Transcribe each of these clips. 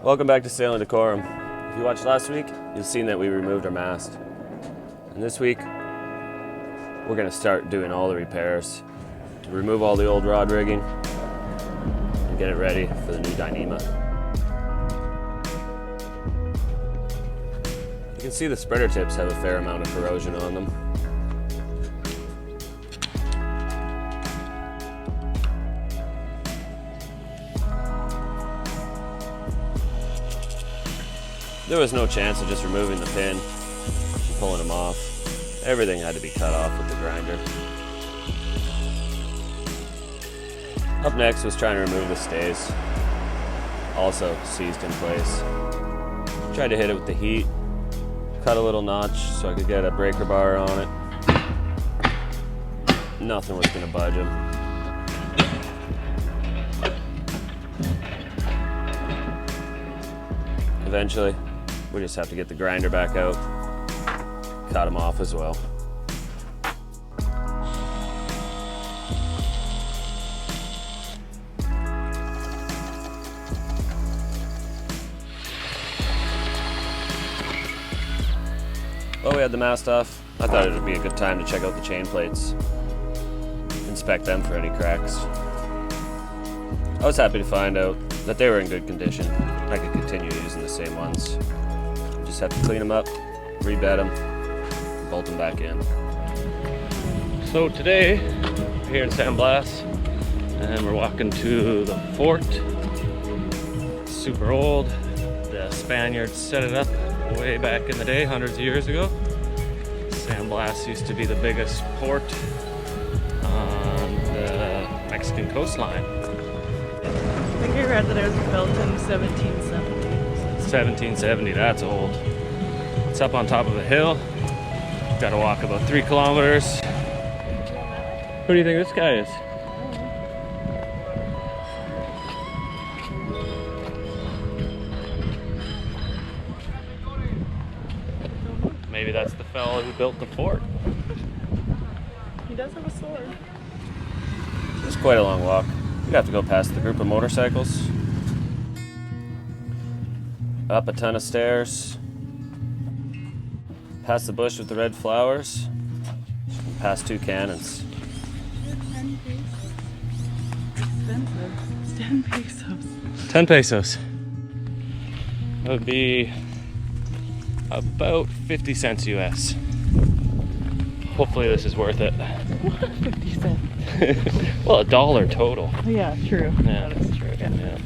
Welcome back to Sailing Decorum. If you watched last week, you've seen that we removed our mast. And this week, we're going to start doing all the repairs to remove all the old rod rigging and get it ready for the new Dyneema. You can see the spreader tips have a fair amount of corrosion on them. There was no chance of just removing the pin and pulling them off. Everything had to be cut off with the grinder. Up next was trying to remove the stays, also seized in place. Tried to hit it with the heat, cut a little notch so I could get a breaker bar on it. Nothing was gonna budge them. Eventually, we just have to get the grinder back out, cut them off as well. While we had the mast off, I thought it would be a good time to check out the chain plates, inspect them for any cracks. I was happy to find out that they were in good condition. I could continue using the same ones. Just have to clean them up, rebed them, and bolt them back in. So today, we're here in San Blas, and we're walking to the fort. It's super old. The Spaniards set it up way back in the day, hundreds of years ago. San Blas used to be the biggest port on the Mexican coastline. I think I read that it was built in 1770. 1770, that's old. It's up on top of a hill. Got to walk about 3 kilometers. Who do you think this guy is? Maybe that's the fellow who built the fort. He does have a sword. It's quite a long walk. We'd have to go past the group of motorcycles, up a ton of stairs, past the bush with the red flowers, and past 2 cannons. 10 pesos. Expensive. It's 10 pesos. 10 pesos. That would be about 50 cents US. Hopefully this is worth it. What? 50 cents? Well, $1 total. Yeah, true. Yeah. That is true. Yeah.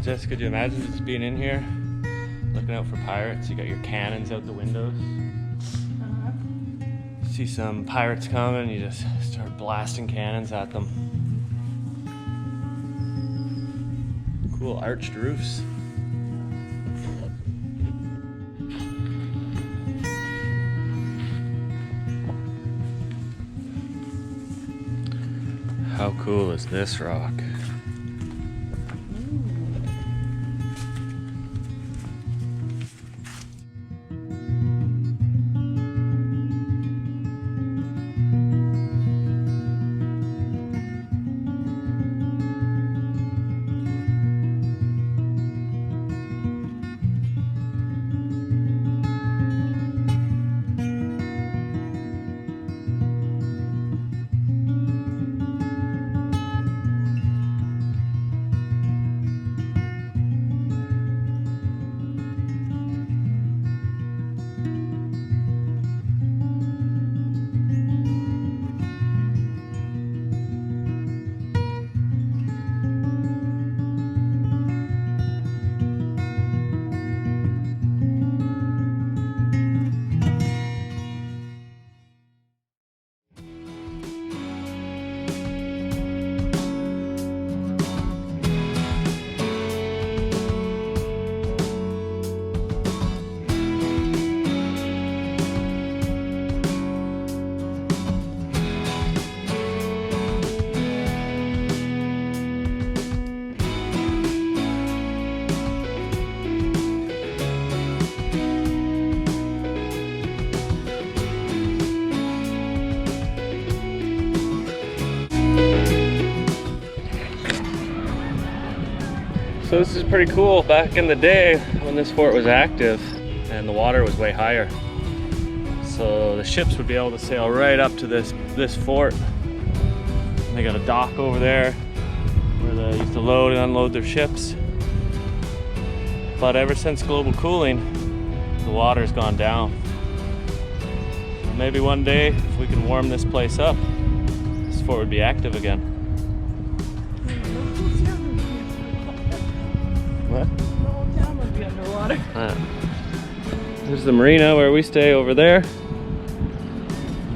Jess, could you imagine just being in here, looking out for pirates? You got your cannons out the windows. See some pirates coming, you just start blasting cannons at them. Cool arched roofs. How cool is this rock? So this is pretty cool. Back in the day when this fort was active and the water was way higher, so the ships would be able to sail right up to this fort. And they got a dock over there where they used to load and unload their ships. But ever since global cooling, the water's gone down. Maybe one day, if we can warm this place up, this fort would be active again. What? The whole town would be underwater. There's the marina where we stay over there.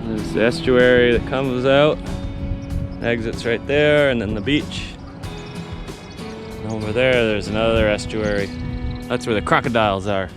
There's the estuary that comes out. Exits right there, and then the beach. And over there's another estuary. That's where the crocodiles are.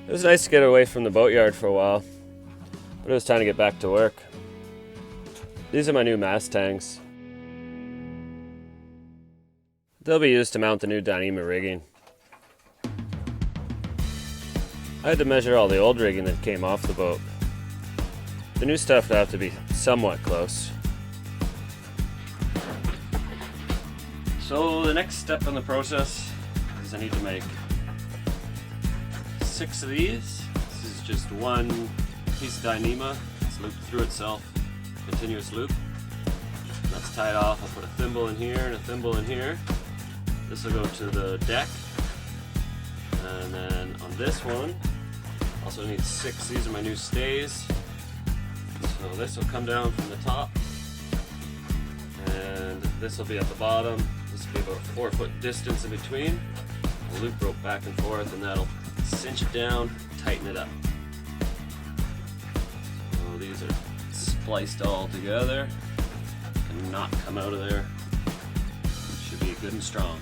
It was nice to get away from the boatyard for a while, but it was time to get back to work. These are my new mast tanks. They'll be used to mount the new Dyneema rigging. I had to measure all the old rigging that came off the boat. The new stuff would have to be somewhat close. So the next step in the process is I need to make 6 of these. This is just one piece of Dyneema. It's looped through itself, continuous loop. That's tied off. I'll put a thimble in here and a thimble in here. This will go to the deck. And then on this one, also need 6. These are my new stays. So this will come down from the top, and this will be at the bottom. This will be about a 4-foot distance in between. I'll loop rope back and forth, and that'll cinch it down, tighten it up. So these are spliced all together. Cannot come out of there. Should be good and strong.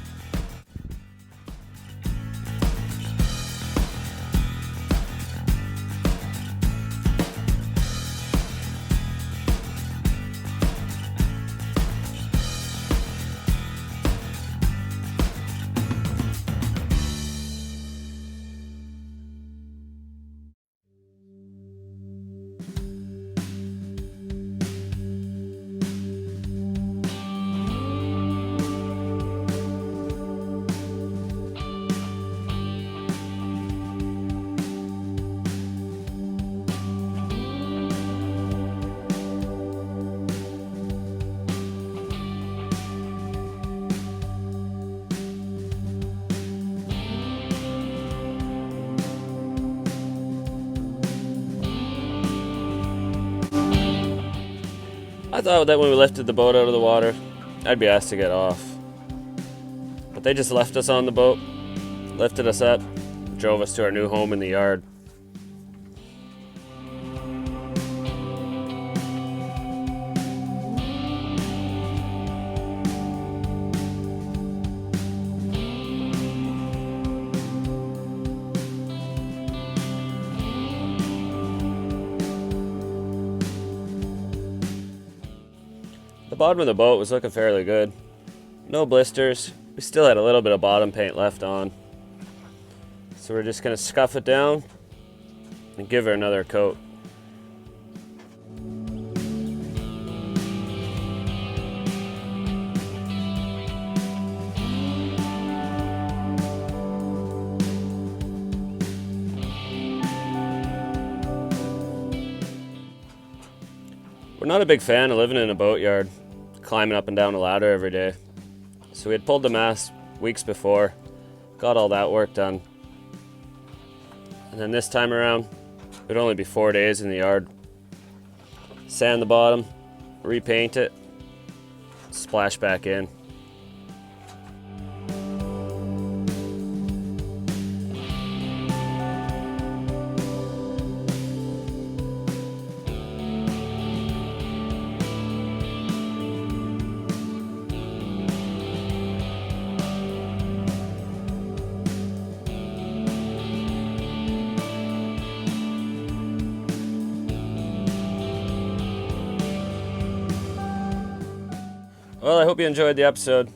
I thought that when we lifted the boat out of the water, I'd be asked to get off. But they just left us on the boat, lifted us up, drove us to our new home in the yard. The bottom of the boat was looking fairly good. No blisters. We still had a little bit of bottom paint left on. So we're just going to scuff it down and give her another coat. We're not a big fan of living in a boatyard, climbing up and down a ladder every day. So we had pulled the mast weeks before, got all that work done. And then this time around, it'd only be 4 days in the yard. Sand the bottom, repaint it, splash back in. Well, I hope you enjoyed the episode.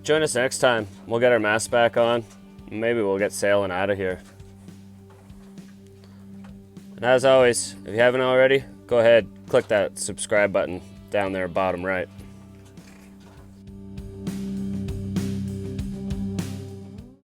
Join us next time. We'll get our mast back on. Maybe we'll get sailing out of here. And as always, if you haven't already, go ahead, click that subscribe button down there bottom right.